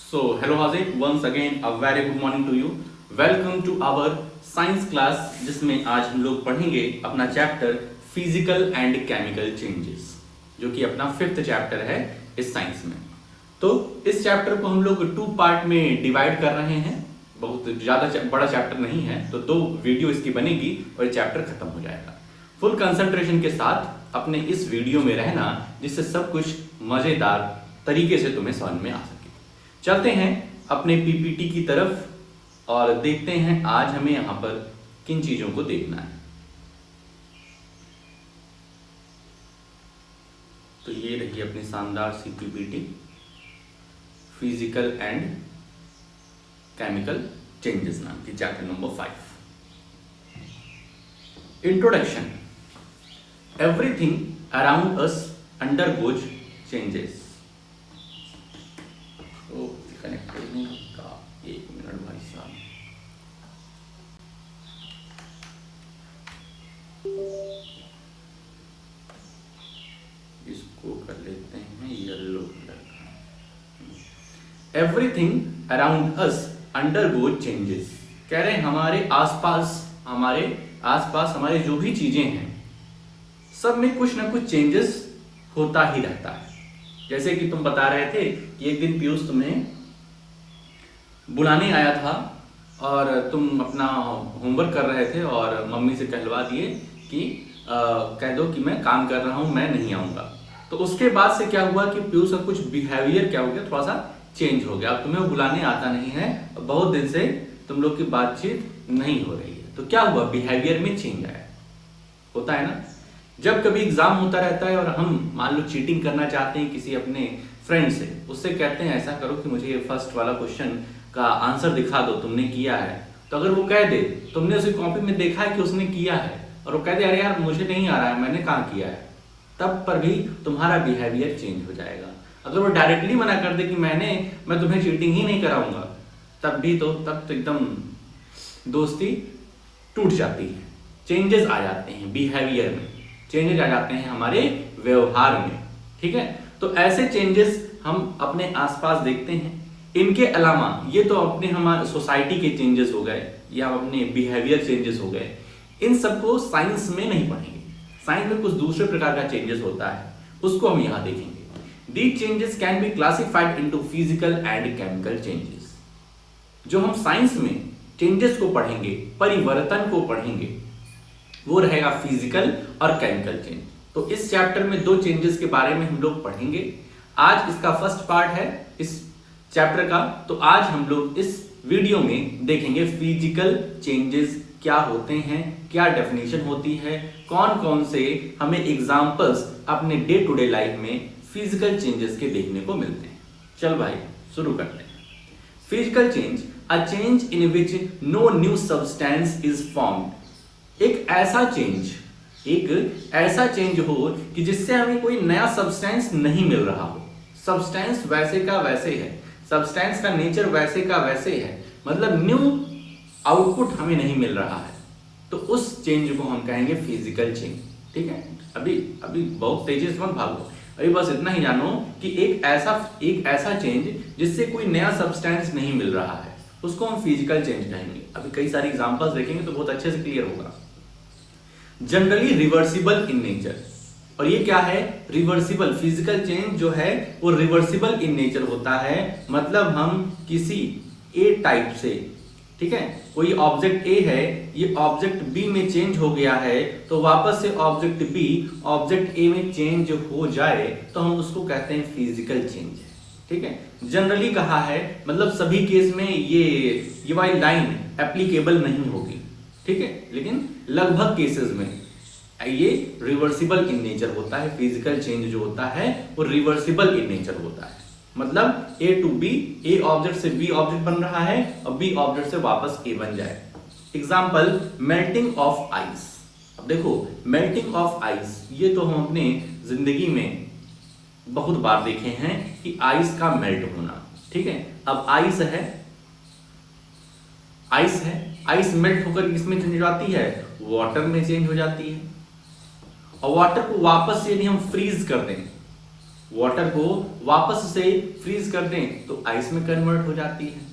So, hello Haziq, once again a very good morning to you. Welcome to our science class जिसमें आज हम लोग पढ़ेंगे अपना chapter physical and chemical changes जो कि अपना 5th चैप्टर है इस साइंस में। तो इस चैप्टर को हम लोग 2 पार्ट में डिवाइड कर रहे हैं। बहुत ज़्यादा बड़ा चैप्टर नहीं है, तो 2 वीडियो इसकी बनेगी और ये चैप्टर खत्म हो जाएगा। फुल कंसंट्रेशन के साथ अपने इस वीडियो में रहना जिससे सब कुछ मज़ेदार तरीके से तुम्हें समझ में आ सके। चलते हैं अपने पीपीटी की तरफ और देखते हैं आज हमें यहां पर किन चीजों को देखना है। तो ये रही अपनी शानदार सी PPT, physical and chemical changes नाम की chapter number 5। Introduction. Everything around us undergoes changes. Connected नहीं का, 1 मिनट भाई साहब। इसको कर लेते हैं येलो कलर का। Everything around us undergoes changes. कह रहे हैं हमारे आसपास हमारे जो भी चीजें हैं सब में कुछ ना कुछ चेंजेस होता ही रहता है। जैसे कि तुम बता रहे थे कि एक दिन पीयूष तुम्हें बुलाने आया था और तुम अपना होमवर्क कर रहे थे और मम्मी से कहलवा दिए कि कह दो कि मैं काम कर रहा हूं, मैं नहीं आऊंगा। तो उसके बाद से क्या हुआ कि पीयूष का कुछ बिहेवियर क्या हो गया, थोड़ा सा चेंज हो गया। अब तुम्हें वो बुलाने आता नहीं है, बहुत दिन से तुम लोग की बातचीत नहीं हो रही है। तो क्या हुआ, बिहेवियर में चेंज आया। होता है ना, जब कभी एग्जाम होता रहता है और हम मान लो चीटिंग करना चाहते हैं किसी अपने फ्रेंड से, उससे कहते हैं ऐसा करो कि मुझे ये फर्स्ट वाला क्वेश्चन का आंसर दिखा दो, तुमने किया है। तो अगर वो कह दे तुमने उसे कॉपी में देखा है कि उसने किया है और वो कह दे अरे यार मुझे नहीं आ रहा है, मैंने कहाँ किया है, तब पर भी तुम्हारा बिहेवियर चेंज हो जाएगा। अगर वो डायरेक्टली मना कर दे कि मैं तुम्हें चीटिंग ही नहीं कराऊंगा, तब तो एकदम दोस्ती टूट जाती है। चेंजेस आ जाते हैं बिहेवियर में, चेंजेस आ जाते हैं हमारे व्यवहार में। ठीक है, तो ऐसे चेंजेस हम अपने आसपास देखते हैं। इनके अलावा ये तो अपने हमारे सोसाइटी के चेंजेस हो गए या अपने बिहेवियर चेंजेस हो गए। इन सबको साइंस में नहीं पढ़ेंगे। साइंस में कुछ दूसरे प्रकार का चेंजेस होता है, उसको हम यहाँ देखेंगे। These changes can be classified into physical and chemical changes. जो हम साइंस में चेंजेस को पढ़ेंगे, परिवर्तन को पढ़ेंगे, वो रहेगा फिजिकल और केमिकल चेंज। तो इस चैप्टर में 2 चेंजेस के बारे में हम लोग पढ़ेंगे। आज इसका फर्स्ट पार्ट है इस चैप्टर का। तो आज हम लोग इस वीडियो में देखेंगे फिजिकल चेंजेस क्या होते हैं, क्या डेफिनेशन होती है, कौन कौन से हमें एग्जांपल्स अपने डे टू डे लाइफ में फिजिकल चेंजेस के देखने को मिलते हैं। चल भाई शुरू करते हैं। Physical change, a change in which no new substance is formed. एक ऐसा चेंज हो कि जिससे हमें कोई नया सब्सटेंस नहीं मिल रहा हो। सब्सटेंस वैसे का वैसे है, सब्सटेंस का नेचर वैसे का वैसे है, मतलब न्यू आउटपुट हमें नहीं मिल रहा है, तो उस चेंज को हम कहेंगे फिजिकल चेंज। ठीक है, अभी बहुत तेजी से मत भागो, अभी बस इतना ही जानो कि एक ऐसा चेंज जिससे कोई नया सब्सटेंस नहीं मिल रहा है, उसको हम फिजिकल चेंज कहेंगे। अभी कई सारी एग्जांपल्स देखेंगे तो बहुत अच्छे से क्लियर होगा। जनरली रिवर्सिबल इन नेचर, और ये क्या है, रिवर्सिबल। फिजिकल चेंज जो है वो रिवर्सिबल इन नेचर होता है। मतलब हम किसी ए टाइप से, ठीक है, कोई ऑब्जेक्ट ए है, ये ऑब्जेक्ट बी में चेंज हो गया है, तो वापस से ऑब्जेक्ट बी ऑब्जेक्ट ए में चेंज हो जाए तो हम उसको कहते हैं फिजिकल चेंज। ठीक है, जनरली कहा है, मतलब सभी केस में ये वाली लाइन एप्लीकेबल नहीं होगी। ठीक है, लेकिन लगभग केसेस में ये रिवर्सिबल इन नेचर होता है। फिजिकल चेंज जो होता है वो रिवर्सिबल इन नेचर होता है। मतलब ए टू बी, ए ऑब्जेक्ट से बी ऑब्जेक्ट बन रहा है और बी ऑब्जेक्ट से वापस ए बन जाए। Example, melting of ice. अब देखो, मेल्टिंग ऑफ आइस ये तो हम अपने जिंदगी में बहुत बार देखे हैं कि आइस का मेल्ट होना। ठीक है, अब आइस है, आइस मेल्ट होकर किसमें चेंज हो जाती है, वाटर में चेंज हो जाती है। और वाटर को वापस से यदि हम फ्रीज कर दें वाटर को वापस से फ्रीज कर दें तो आइस में कन्वर्ट हो जाती है।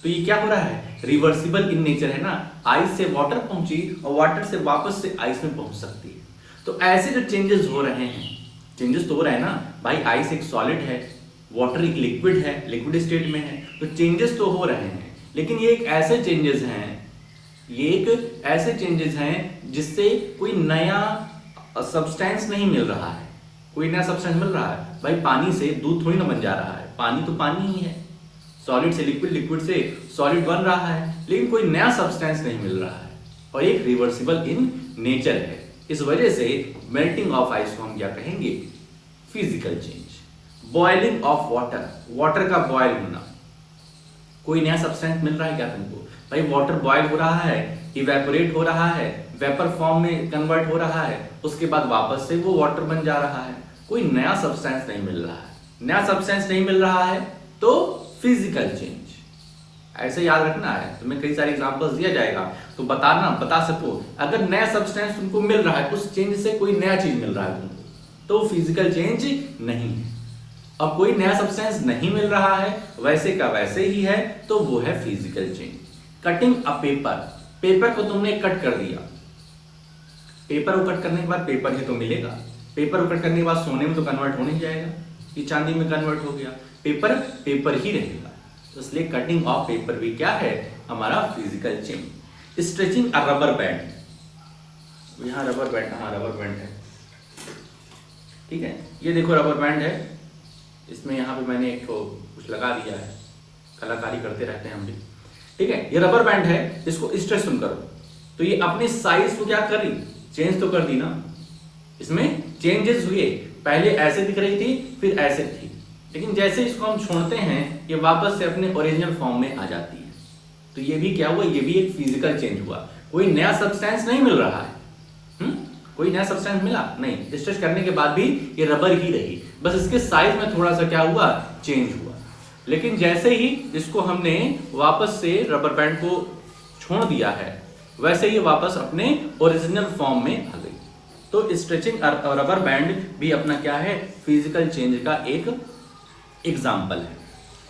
तो ये क्या हो रहा है, रिवर्सिबल इन नेचर है ना, आइस से वाटर पहुंची और वाटर से वापस से आइस में पहुंच सकती है। तो ऐसे जो चेंजेस हो रहे हैं, चेंजेस तो हो रहा है ना भाई, आइस एक सॉलिड है, वाटर एक लिक्विड है, लिक्विड स्टेट में है, तो चेंजेस तो हो रहे हैं, लेकिन ये एक ऐसे चेंजेस हैं, ये एक ऐसे चेंजेस हैं जिससे कोई नया सब्सटेंस नहीं मिल रहा है। कोई नया सब्सटेंस मिल रहा है भाई, पानी से दूध थोड़ी ना बन जा रहा है, पानी तो पानी ही है, सॉलिड से लिक्विड, लिक्विड से सॉलिड बन रहा है, लेकिन कोई नया सब्सटेंस नहीं मिल रहा है और एक रिवर्सिबल इन नेचर है। इस वजह से मेल्टिंग ऑफ आइस को हम क्या कहेंगे, physical change. Boiling of water, water का बॉयल होना, कोई नया सब्सटेंस मिल रहा है क्या तुमको भाई, वाटर बॉयल हो रहा है, इवेपोरेट हो रहा है, वेपर फॉर्म में कन्वर्ट हो रहा है, उसके बाद वापस से वो वाटर बन जा रहा है, कोई नया सब्सटेंस नहीं मिल रहा है। नया सब्सटेंस नहीं मिल रहा है तो फिजिकल चेंज। ऐसे याद रखना है, तुम्हें कई सारे एग्जांपल्स दिया जाएगा तो बता सको, अगर नया सब्सटेंस तुमको मिल रहा है, उस चेंज से कोई नया चीज मिल रहा है तुमको, तो फिजिकल चेंज नहीं है। अब कोई नया सब्सटेंस नहीं मिल रहा है, वैसे का वैसे ही है, तो वो है physical change. Cutting a paper, paper को तुमने कट कर दिया, पेपर को कट करने के बाद पेपर ही तो मिलेगा, पेपर को कट करने के बाद सोने में तो कन्वर्ट हो नहीं जाएगा, ये चांदी में कन्वर्ट हो गया, पेपर पेपर ही रहेगा। तो इसलिए कटिंग ऑफ पेपर भी क्या है, हमारा फिजिकल चेंज। स्ट्रेचिंग अ रबर बैंड, यहाँ रबर बैंड, हाँ रबर बैंड है, ठीक है, ये देखो रबर बैंड है, इसमें यहाँ पे मैंने एक कुछ लगा दिया है, कलाकारी करते रहते हैं हम भी, ठीक है। ये रबर बैंड है, इसको स्ट्रेच तुम करो तो ये अपनी साइज को क्या करी, चेंज तो कर दी ना, इसमें चेंजेस हुए, पहले ऐसे दिख रही थी फिर ऐसे थी, लेकिन जैसे इसको हम छोड़ते हैं ये वापस से अपने ओरिजिनल फॉर्म में आ जाती है। तो ये भी क्या हुआ, ये भी एक फिजिकल चेंज हुआ, कोई नया सब्सटेंस नहीं मिल रहा है, कोई नया सब्सटेंस मिला नहीं, स्ट्रेच करने के बाद भी ये रबर ही रही, बस इसके साइज में थोड़ा सा क्या हुआ, चेंज हुआ। लेकिन जैसे ही इसको हमने वापस से रबर बैंड को छोड़ दिया है, वैसे ही वापस अपने ओरिजिनल फॉर्म में आ गई। तो स्ट्रेचिंग रबर बैंड भी अपना क्या है, फिजिकल चेंज का एक एग्जाम्पल है।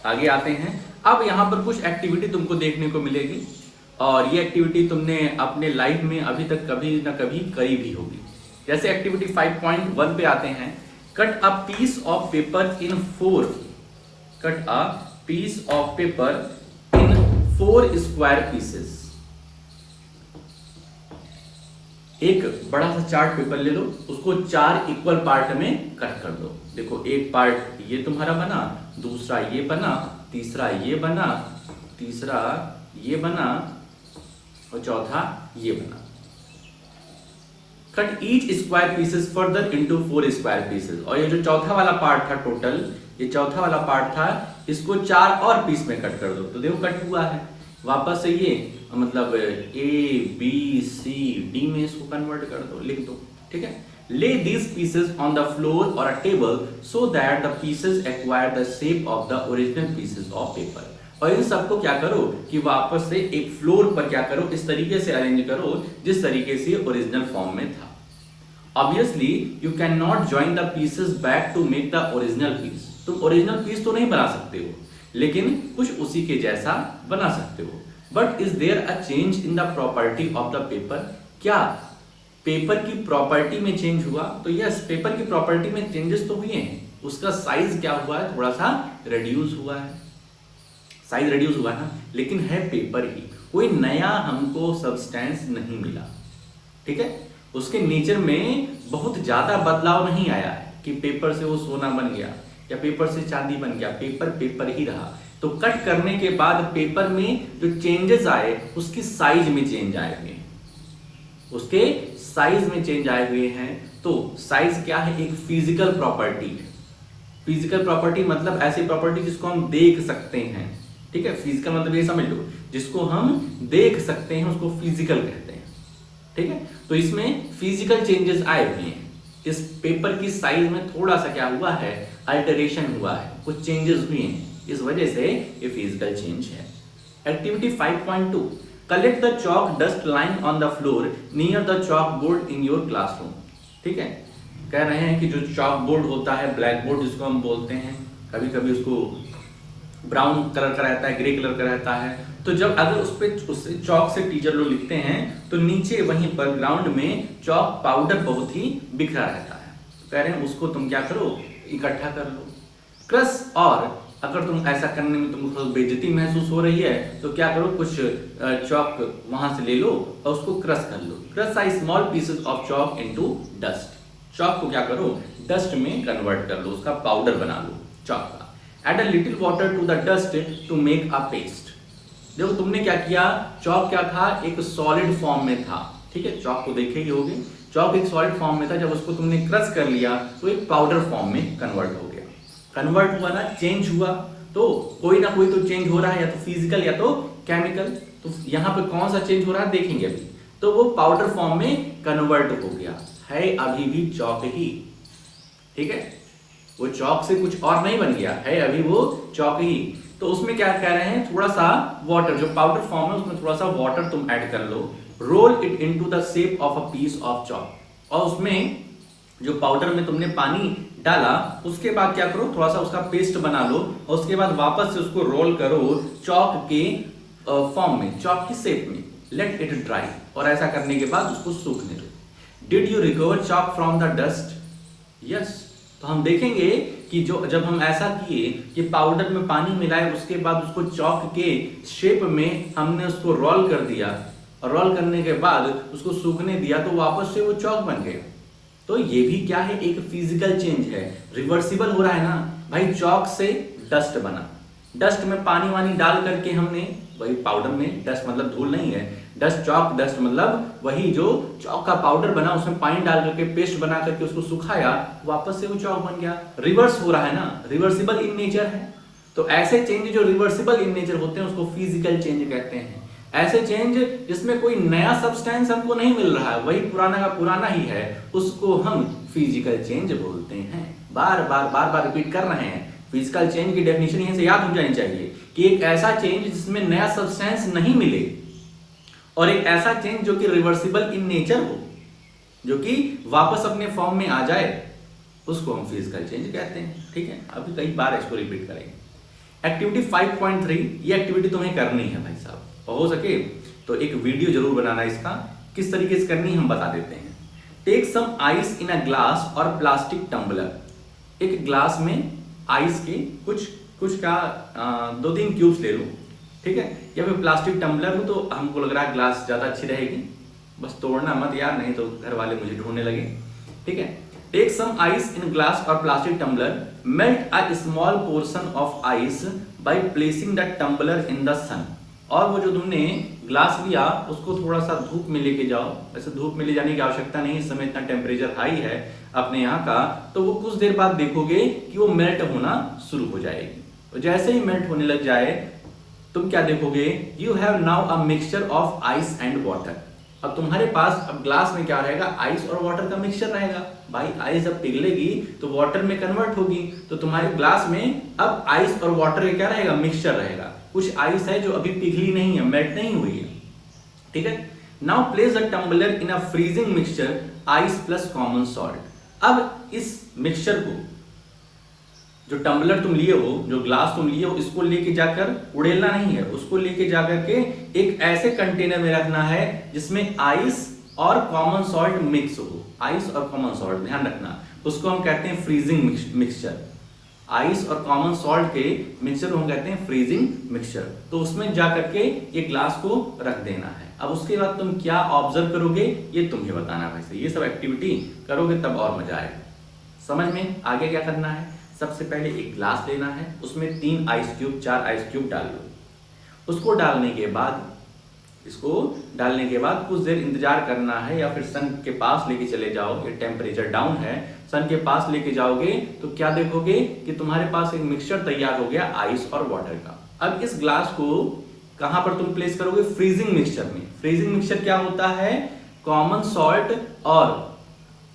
आगे आते हैं, अब यहाँ पर कुछ एक्टिविटी तुमको देखने को मिलेगी और ये एक्टिविटी तुमने अपने लाइफ में अभी तक कभी ना कभी करी भी होगी। जैसे एक्टिविटी 5.1 पे आते हैं, cut a piece of paper in 4, cut a piece of paper in 4 square pieces. एक बड़ा सा चार्ट पेपर ले लो, उसको 4 इक्वल पार्ट में कट कर दो। देखो एक पार्ट ये तुम्हारा बना, दूसरा ये बना, तीसरा ये बना, तीसरा ये बना और चौथा ये बना। Cut each square pieces further into 4 square pieces. और ये जो चौथा वाला पार्ट था, टोटल ये चौथा वाला पार्ट था, इसको 4 और पीस में कट कर दो। तो देखो कट हुआ है, वापस से ये मतलब A B C D में इसको कन्वर्ट कर दो, लिख दो, ठीक है। Lay these pieces on the floor or a table so that the pieces acquire the shape of the original pieces of paper। और इन सबको क्या करो कि वापस से एक फ्लोर पर क्या करो, इस तरीके से अरेंज करो जिस तरीके से ओरिजिनल फॉर्म में था। Obviously you cannot join the pieces back to make the original piece। तुम ओरिजिनल पीस तो नहीं बना सकते हो, लेकिन कुछ उसी के जैसा बना सकते हो। But is there a change in the property of the paper. क्या पेपर की प्रॉपर्टी में चेंज हुआ? तो यस, पेपर की प्रॉपर्टी में चेंजेस तो हुए हैं। उसका साइज क्या हुआ है, थोड़ा सा रिड्यूस हुआ है, साइज रिड्यूस हुआ ना, लेकिन है पेपर ही, कोई नया हमको सब्सटेंस नहीं मिला, ठीक है। उसके नेचर में बहुत ज्यादा बदलाव नहीं आया है कि पेपर से वो सोना बन गया या पेपर से चांदी बन गया, पेपर पेपर ही रहा। तो कट करने के बाद पेपर में जो चेंजेस आए उसकी साइज में चेंज आए हुए हैं, उसके साइज में चेंज आए हुए हैं। तो साइज क्या है, एक फिजिकल प्रॉपर्टी है। फिजिकल प्रॉपर्टी मतलब ऐसी प्रॉपर्टी जिसको हम देख सकते हैं, ठीक है। फिजिकल मतलब ये समझ लो, जिसको हम देख सकते हैं उसको फिजिकल कहते हैं, ठीक है। तो इसमें फिजिकल चेंजेस आए हुए हैं, इस पेपर की साइज में थोड़ा सा क्या हुआ है, अल्टरेशन हुआ है, कुछ चेंजेस हुए हैं, इस वजह से ये फिजिकल चेंज है। Activity 5.2, collect the chalk dust line on the floor near the chalk board in your classroom, ठीक है। कह रहे हैं कि जो चॉक बोर्ड होता है, ब्लैक बोर्ड जिसको हम बोलते हैं, कभी कभी उसको ब्राउन कलर का रहता है, ग्रे कलर का रहता है, तो जब अगर उससे चॉक से टीचर लोग लिखते हैं तो नीचे वहीं पर ग्राउंड में चॉक पाउडर बहुत ही बिखरा रहता है। तो कह रहे हैं उसको तुम क्या करो, इकट्ठा कर लो, क्रश। और अगर तुम ऐसा करने में तुमको बेइज्जती महसूस हो रही है तो क्या करो, कुछ चॉक वहां से ले लो और उसको क्रश कर लो। Crush I small pieces of chalk into dust. Chalk को क्या करो, डस्ट में कन्वर्ट कर लो, उसका पाउडर बना लो चॉक का। Add a little water to the dust to make a paste. देखो तुमने क्या किया, चॉक क्या था, एक सॉलिड फॉर्म में था, ठीक है, चॉक को देखे ही होगे, चॉक एक सॉलिड फॉर्म में था, जब उसको तुमने क्रश कर लिया तो एक पाउडर फॉर्म में कन्वर्ट हो गया। कन्वर्ट हुआ ना, चेंज हुआ, तो कोई ना कोई तो चेंज हो रहा है, या तो फिजिकल या तो केमिकल। तो यहाँ पे कौन सा चेंज हो रहा है देखेंगे अभी। तो वो पाउडर फॉर्म में कन्वर्ट हो गया है, अभी भी चॉक ही, ठीक है, वो चॉक से कुछ और नहीं बन गया है, अभी वो चॉक ही। तो उसमें क्या कह रहे हैं, थोड़ा सा वाटर, जो पाउडर फॉर्म है उसमें थोड़ा सा वाटर तुम ऐड कर लो, roll it into the shape of a piece of chalk. और उसमें जो पाउडर में तुमने पानी डाला उसके बाद क्या करो, थोड़ा सा उसका पेस्ट बना लो और उसके बाद वापस से उसको रोल करो चॉक के फॉर्म में, चॉक की शेप में। लेट इट ड्राई, और ऐसा करने के बाद उसको सूखने दो। Did you recover chalk from the dust? Yes. तो हम देखेंगे कि जो जब हम ऐसा किए कि पाउडर में पानी मिलाए, उसके बाद उसको चॉक के शेप में हमने उसको रोल कर दिया, और रोल करने के बाद उसको सूखने दिया तो वापस से वो चॉक बन गया। तो ये भी क्या है, एक फिजिकल चेंज है, रिवर्सिबल हो रहा है ना भाई। चॉक से डस्ट बना, डस्ट में पानी वानी डाल करके हमने, वही पाउडर में डस्ट मतलब धूल नहीं है, डस्ट चॉक डस्ट मतलब वही जो चॉक का पाउडर बना, उसमें पानी डाल करके पेस्ट बना करके उसको सुखाया, वापस से वो चॉक बन गया। रिवर्स हो रहा है ना, रिवर्सिबल इन नेचर है। तो ऐसे चेंज जो रिवर्सिबल इन नेचर होते हैं उसको फिजिकल चेंज कहते हैं। ऐसे चेंज जिसमें कोई नया सब्सटेंस हमको नहीं मिल रहा है, वही पुराना का पुराना ही है, उसको हम फिजिकल चेंज बोलते हैं। बार बार रिपीट कर रहे हैं। फिजिकल चेंज की डेफिनेशन यहीं से याद हो जानी चाहिए कि एक ऐसा चेंज जिसमें नया सब्सटेंस नहीं मिले, और एक ऐसा चेंज जो कि रिवर्सिबल इन नेचर हो, जो कि वापस अपने फॉर्म में आ जाए, उसको हम फिजिकल चेंज कहते हैं। ठीक है, अभी कई बार इसको रिपीट करेंगे। एक्टिविटी 5.3, ये एक्टिविटी तुम्हें करनी है भाई साहब, और हो सके तो एक वीडियो जरूर बनाना इसका, किस तरीके से करनी हम बता देते हैं। Take some ice in a glass और प्लास्टिक टम्बलर। एक ग्लास में आइस के कुछ का 2-3 क्यूब्स ले लो, ठीक है, या फिर प्लास्टिक टम्बलर हो तो हमको लग रहा है ग्लास ज्यादा अच्छी रहेगी, बस तोड़ना मत यार, नहीं तो घर वाले मुझे ढूंढने लगे। ठीक है, take some ice in glass और plastic tumbler, melt a small portion of ice by placing the tumbler in the sun. और वो जो तुमने ग्लास लिया उसको थोड़ा सा धूप में लेके जाओ। वैसे धूप में ले जाने की आवश्यकता नहीं, इस समय इतना टेम्परेचर हाई है अपने यहाँ का, तो वो कुछ देर बाद देखोगे कि वो मेल्ट होना शुरू हो जाएगी। तो जैसे ही मेल्ट होने लग जाए तुम क्या देखोगे, you have now a mixture of ice and water. अब तुम्हारे पास अब ग्लास में क्या रहेगा, आइस और वाटर का मिक्सचर रहेगा। भाई आइस जब पिघलेगी तो वाटर में कन्वर्ट होगी, तो तुम्हारे ग्लास में अब आइस और वाटर का क्या रहेगा, मिक्सचर रहेगा। कुछ आइस है जो अभी पिघली नहीं है, मेल्ट नहीं हुई है। ठीक है, now place a tumbler in a freezing mixture ice plus common salt. अब इस मिक्सचर को, जो टम्बलर तुम लिए हो, जो ग्लास तुम लिए हो, इसको लेके जाकर उड़ेलना नहीं है, उसको लेके जाकर के एक ऐसे कंटेनर में रखना है जिसमें आइस और कॉमन सॉल्ट मिक्स हो। आइस और कॉमन सॉल्ट ध्यान रखना, उसको हम कहते हैं फ्रीजिंग मिक्सचर। आइस और कॉमन सॉल्ट के मिक्सचर को हम कहते हैं फ्रीजिंग मिक्सचर। तो उसमें जाकर के ये ग्लास को रख देना है। अब उसके बाद तुम क्या ऑब्जर्व करोगे ये तुम्हें बताना है। वैसे ये सब एक्टिविटी करोगे तब और मजा आएगा। समझ में आगे क्या करना है, सबसे पहले एक ग्लास लेना है, उसमें 3 आइस क्यूब 4 आइस क्यूब डाल लो। उसको डालने के बाद, इसको डालने के बाद कुछ देर इंतजार करना है, या फिर सन के पास लेके चले जाओ। ये टेम्परेचर डाउन है, सन के पास लेके जाओगे तो क्या देखोगे कि तुम्हारे पास एक मिक्सचर तैयार हो गया आइस और वाटर का। अब इस ग्लास को कहां पर तुम प्लेस करोगे, फ्रीजिंग मिक्सचर में। फ्रीजिंग मिक्सचर क्या होता है, कॉमन सॉल्ट, और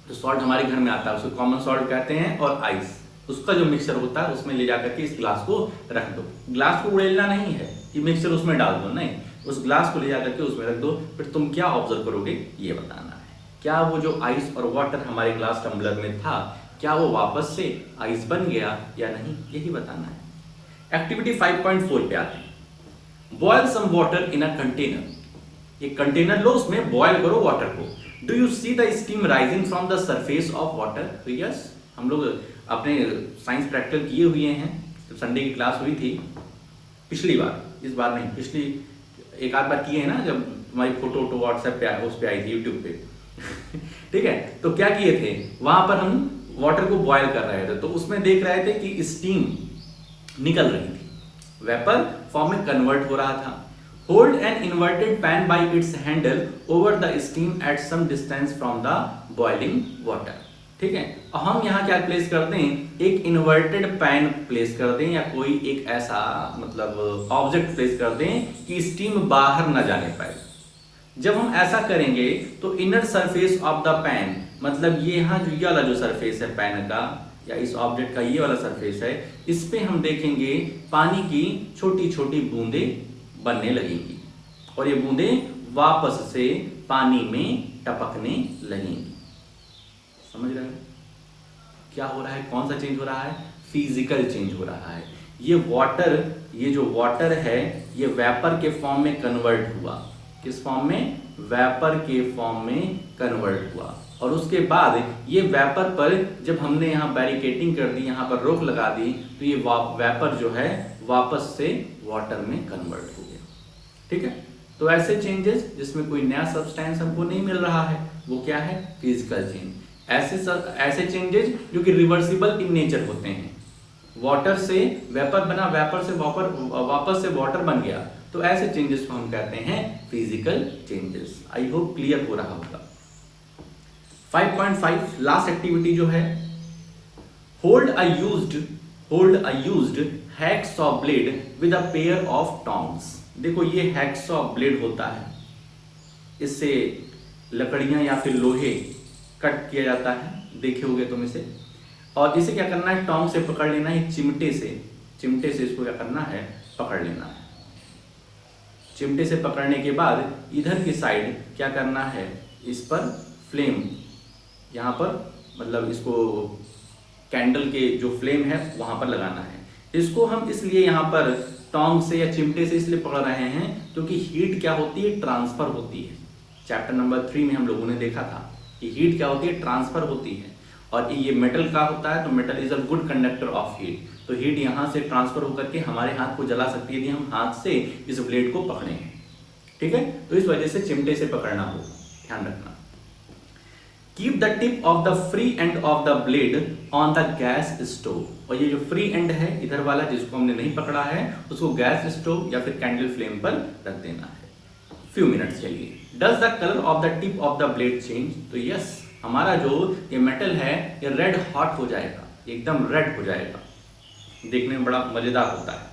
जो सॉल्ट हमारे घर में आता है उसको कॉमन सॉल्ट कहते हैं, और आइस, उसका जो मिक्सचर होता है उसमें ले जाकर के इस ग्लास को रख दो। ग्लास को उड़ेलना नहीं है कि मिक्सचर उसमें डाल दो, नहीं, उस ग्लास को ले जाकर के उसमें रख दो। फिर तुम क्या ऑब्जर्व करोगे ये बताना है। क्या वो जो आइस और वाटर हमारे ग्लास टम्बलर में था, क्या वो वापस से आइस बन गया या नहीं, यही बताना है। एक्टिविटी 5.4 पे आते हैं। Boil some water in a container. एक कंटेनर लो, उसमें बॉयल करो वाटर को। Do you see the steam rising from the surface of water? तो यस, हम लोग अपने साइंस प्रैक्टिकल किए हुए हैं, तो संडे की क्लास हुई थी पिछली बार, इस बार नहीं, पिछली एक आध बार किए हैं ना, जब हमारी फोटो वोटो व्हाट्सएप पे उस पे आई थी यूट्यूब पे ठीक है, तो क्या किए थे, वहां पर हम वाटर को बॉयल कर रहे थे, तो उसमें देख रहे थे कि स्टीम निकल रही थी, वेपर फॉर्म में कन्वर्ट हो रहा था। Hold an inverted pan by its handle over the steam at some distance from the boiling water. ठीक है, और हम यहाँ क्या प्लेस करते हैं, एक इन्वर्टेड पैन प्लेस कर दें या कोई एक ऐसा मतलब ऑब्जेक्ट प्लेस कर दें कि स्टीम बाहर ना जाने पाए। जब हम ऐसा करेंगे तो inner surface of the pan, मतलब ये यहाँ जो ये वाला जो सरफेस है पैन का या इस ऑब्जेक्ट का ये वाला सरफेस है, इस पे हम देखेंगे पानी की छोटी छोटी बूंदें बनने लगेंगी और ये बूंदें वापस से पानी में टपकने लगेंगी। समझ रहे हैं क्या हो रहा है, कौन सा चेंज हो रहा है, फिजिकल चेंज हो रहा है। ये जो वाटर है ये वेपर के फॉर्म में कन्वर्ट हुआ। किस फॉर्म में, वेपर के फॉर्म में कन्वर्ट हुआ, और उसके बाद ये वेपर पर जब हमने यहाँ बैरिकेटिंग कर दी, यहाँ पर रोक लगा दी, तो ये वेपर जो है वापस से वाटर में कन्वर्ट हो गया। ठीक है, तो ऐसे चेंजेस जिसमें कोई नया सब्सटेंस हमको नहीं मिल रहा है, वो क्या है, फिजिकल चेंज। ऐसे चेंजेस जो कि रिवर्सिबल इन नेचर होते हैं, वाटर से वेपर बना, वेपर से वापस से वाटर बन गया, तो ऐसे चेंजेस को हम कहते हैं physical changes. I hope clear हो रहा होगा। 5.5 लास्ट एक्टिविटी जो है, hold a used hacksaw blade with a pair of tongs. देखो ये हैक्सॉ ब्लेड होता है, इससे लकड़ियां या फिर लोहे कट किया जाता है, देखे होगे तुम इसे। और इसे क्या करना है, टोंग से पकड़ लेना है, चिमटे से इसको क्या करना है, पकड़ लेना है। चिमटे से पकड़ने के बाद इधर की साइड क्या करना है, इस पर फ्लेम, यहाँ पर मतलब इसको कैंडल के जो फ्लेम है वहां पर लगाना है। इसको हम इसलिए यहाँ पर टोंग से या चिमटे से इसलिए पकड़ रहे हैं क्योंकि हीट क्या होती है, ट्रांसफर होती है। चैप्टर नंबर 3 में हम लोगों ने देखा था कि हीट क्या होती है, ट्रांसफर होती है, और ये मेटल का होता है, तो metal is a good conductor of heat. तो हीट यहाँ से ट्रांसफर होकर के हमारे हाथ को जला सकती है यदि हम हाथ से इस ब्लेड को पकड़े हैं। ठीक है, तो इस वजह से चिमटे से पकड़ना हो, ध्यान रखना। Keep the tip of the free end of the blade on the gas stove. और ये जो फ्री एंड है इधर वाला जिसको हमने नहीं पकड़ा है, उसको गैस स्टोव या फिर कैंडल फ्लेम पर रख देना है फ्यू मिनट्स के लिए। Does the colour of the tip of the blade change? तो यस, हमारा जो ये मेटल है ये रेड हॉट हो जाएगा, एकदम रेड हो जाएगा, देखने में बड़ा मजेदार होता है।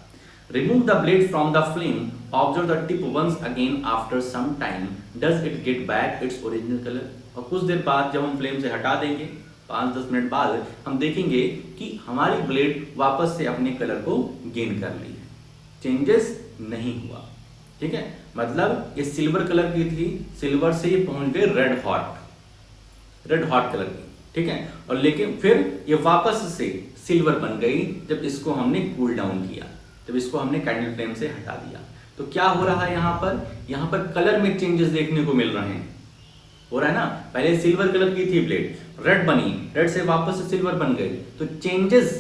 Remove the blade from the flame, observe the tip once again after some time, does it get back its original colour? और कुछ देर बाद जब हम फ्लेम से हटा देंगे, 5-10 मिनट बाद हम देखेंगे कि हमारी ब्लेड वापस से अपने कलर को गेन कर ली है, चेंजेस नहीं हुआ। ठीक है, मतलब ये सिल्वर कलर की थी, सिल्वर से ये पहुंच गए रेड हॉट कलर की। ठीक है, और लेकिन फिर ये वापस से सिल्वर बन गई जब इसको हमने कूल डाउन किया, जब इसको हमने कैंडल फ्लेम से हटा दिया। तो क्या हो रहा है यहाँ पर कलर में चेंजेस देखने को मिल रहे हैं, हो रहा है ना। पहले सिल्वर कलर की थी ब्लेड, रेड बनी, रेड से वापस से सिल्वर बन गई, तो चेंजेस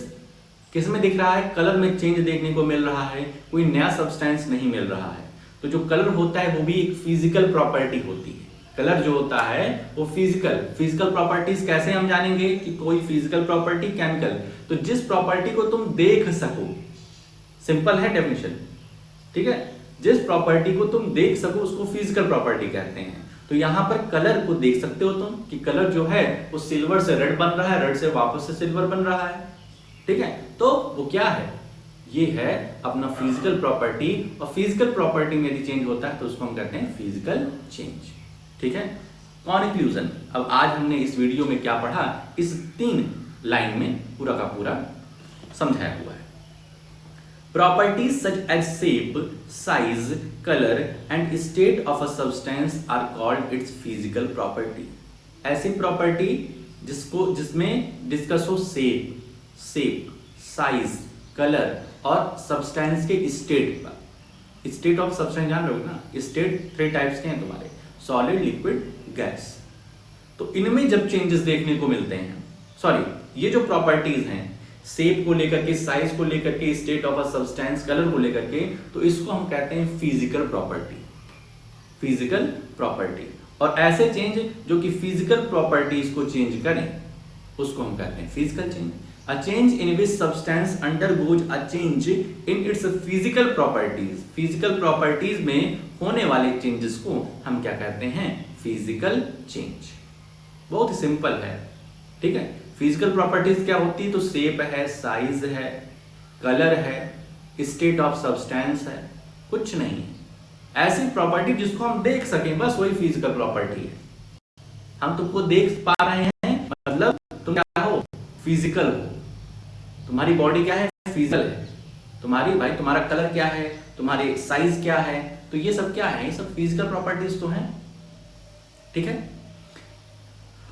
किस में दिख रहा है, कलर में चेंज देखने को मिल रहा है, कोई नया सब्सटेंस नहीं मिल रहा है। तो जो कलर होता है वो भी एक फिजिकल प्रॉपर्टी होती है। कलर जो होता है वो फिजिकल प्रॉपर्टीज कैसे हम जानेंगे कि कोई फिजिकल प्रॉपर्टी, केमिकल, तो जिस प्रॉपर्टी को तुम देख सको, सिंपल है डेफिनेशन। ठीक है, जिस प्रॉपर्टी को तुम देख सको उसको फिजिकल प्रॉपर्टी कहते हैं। तो यहां पर कलर को देख सकते हो तुम कि कलर जो है वो सिल्वर से रेड बन रहा है, रेड से वापस से सिल्वर बन रहा है। ठीक है, तो वो क्या है, ये है अपना फिजिकल प्रॉपर्टी, और फिजिकल प्रॉपर्टी में यदि चेंज होता है तो उसको हम कहते हैं फिजिकल चेंज। ठीक है, कॉन्क्लूजन, अब आज हमने इस वीडियो में क्या पढ़ा, इस 3 लाइन में पूरा का पूरा समझाया हुआ है। Properties such as shape, size, color and state of a substance are called its physical property. ऐसी प्रॉपर्टी जिसमें डिस्कस हो शेप, साइज, कलर और सब्सटेंस के स्टेट पर। स्टेट ऑफ सब्सटेंस जान रहे हो ना, स्टेट 3 टाइप्स के हैं तुम्हारे, सॉलिड, लिक्विड, गैस। तो इनमें जब चेंजेस देखने को मिलते हैं, सॉरी ये जो प्रॉपर्टीज हैं शेप को लेकर के, साइज को लेकर के, state of a substance, colour को लेकर के, तो इसको हम कहते हैं फिजिकल प्रॉपर्टी। Physical property. और ऐसे चेंज जो कि फिजिकल प्रॉपर्टीज को चेंज करें उसको हम कहते हैं physical change. A change in which substance undergoes a change in its physical properties. Physical properties में होने वाले चेंजेस को हम क्या कहते हैं? Physical change. बहुत ही सिंपल है, ठीक है। फिजिकल प्रॉपर्टीज क्या होती है? तो शेप है, साइज है, कलर है, स्टेट ऑफ सब्सटेंस है, कुछ नहीं है। ऐसी प्रॉपर्टी जिसको हम देख सकें, बस वही फिजिकल प्रॉपर्टी है। हम तुमको देख पा रहे हैं मतलब तुम क्या हो? फिजिकल हो। तुम्हारी बॉडी क्या है? फिजिकल है। तुम्हारा कलर क्या है, तुम्हारी साइज क्या है, तो ये सब क्या है? ये सब फिजिकल प्रॉपर्टीज तो हैं, ठीक है।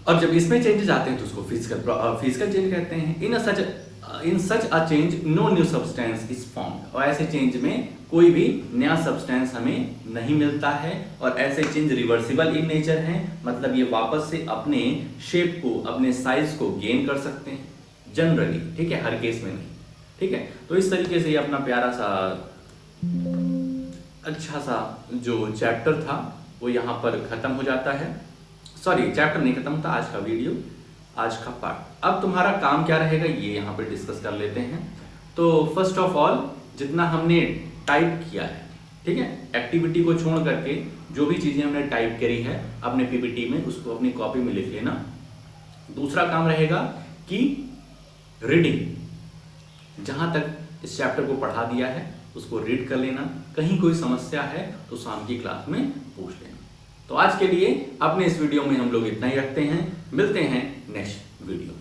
और जब इसमें चेंजेस आते हैं तो उसको फिजिकल चेंज कहते हैं। In such a change no new substance is formed. और ऐसे चेंज में कोई भी नया सब्सटेंस हमें नहीं मिलता है, और ऐसे चेंज रिवर्सिबल इन नेचर हैं, मतलब ये वापस से अपने शेप को, अपने साइज को गेन कर सकते हैं जनरली, ठीक है, हर केस में नहीं, ठीक है। तो इस तरीके से ये अपना प्यारा सा अच्छा सा जो चैप्टर था वो यहाँ पर खत्म हो जाता है। सॉरी, चैप्टर नहीं खत्म था, आज का वीडियो, आज का पार्ट। अब तुम्हारा काम क्या रहेगा ये यहाँ पे डिस्कस कर लेते हैं। तो फर्स्ट ऑफ ऑल जितना हमने टाइप किया है, ठीक है, एक्टिविटी को छोड़ करके जो भी चीजें हमने टाइप करी है अपने पीपीटी में उसको अपनी कॉपी में लिख लेना। दूसरा काम रहेगा कि रीडिंग, जहां तक इस चैप्टर को पढ़ा दिया है उसको रीड कर लेना। कहीं कोई समस्या है तो शाम की क्लास में पूछ लेना। तो आज के लिए अपने इस वीडियो में हम लोग इतना ही रखते हैं, मिलते हैं नेक्स्ट वीडियो।